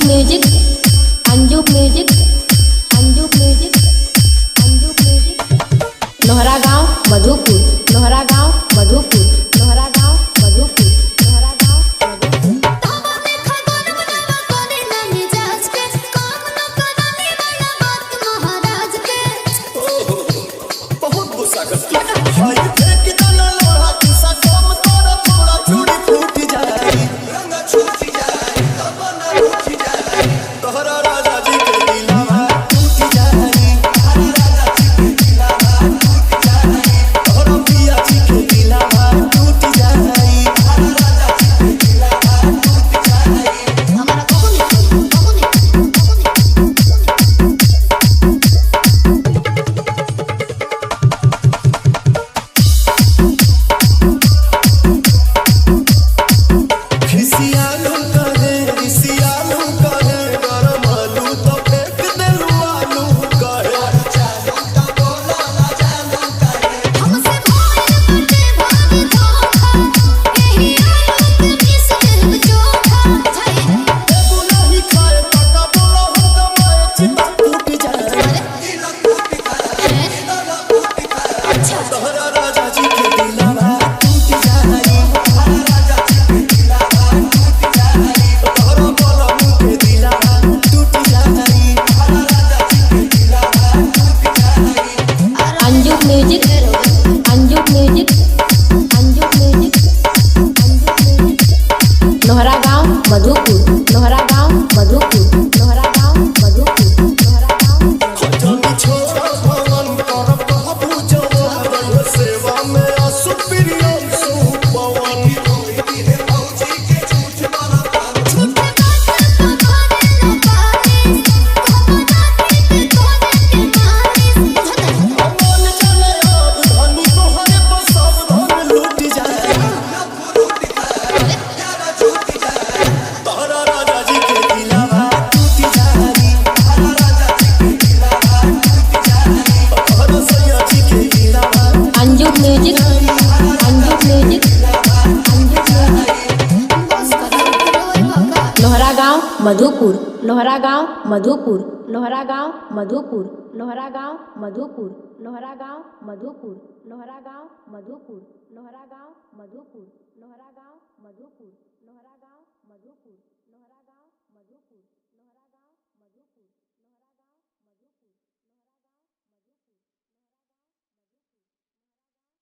Music, Anju music, Anju music, Anju music. Lohra गांव मधुपुर, लोहरा गांव मधुपुर, लोहरा गांव मधुपुर, लोहरा गांव मधुपुर। बहुत गुस्सा करती है। एक जना लोहा गुस्सा कम तोरा थोड़ा चूड़ी फूट जाए, रंग छूट जाए, तमन्ना रूठ जाए, तोहरा राजा जी के दिलवा टूट जाए, तोहरा राजा जी के दिलवा टूट जाए, तोहरा पिया जी के दिलवा टूट जाए, तोहरा राजा जी के दिलवा टूट जाए। हमारा कबूल खिसियालू कहे रिसियालू कहे गरम आलू तो फेंक देलू आलू कहे चालू तो बोला ना चालू कहे हमसे भाई बटे भाभी धोखा यही आलू के मिस के चोखा छाई एगो नहीं खाए पका बोला हो गमाए चिता टूट जाए, दिल टूट जाए, दिल टूट जाए। अच्छा तोहरा राजा जी के दिलवा टूट जाए, तोहरा राजा जी के दिलवा टूट जाए, तोहरा बोला मुँह के दिलवा टूट जाए, तोहरा राजा जी के दिलवा टूट जाए। Anju music, Anju music, Anju music, Anju music. Lohra गांव मधुपुर, लोहरा गांव मधुपुर, लोहरा गांव मधुपुर, लोहरा गांव मधुपुर। जनी छोड़ा भवन करब कहबू जवान, रहियो सेवा में असुप्रियम सुपवन। धीरे भौजी के झूठ बनता, झूठ बात तो करे न पाए हम जाती पे तोरे के मारे मन चले अब धनी तोहरे पर सब धन लूट जाए, तोहरा राजा जी के दिलवा टूट जाए, तोहरा राजा जी के दिलवा टूट जाए, तोहरा सैया जी के दिलवा Anju music, Anju music, Anju music. बस करो रोए भगा लोहरा गांव मधुपुर, लोहरा गांव मधुपुर, लोहरा गांव मधुपुर, लोहरा गांव मधुपुर, लोहरा गांव मधुपुर, लोहरा गांव मधुपुर, लोहरा गांव मधुपुर, लोहरा गांव मधुपुर, लोहरा गांव मधुपुर।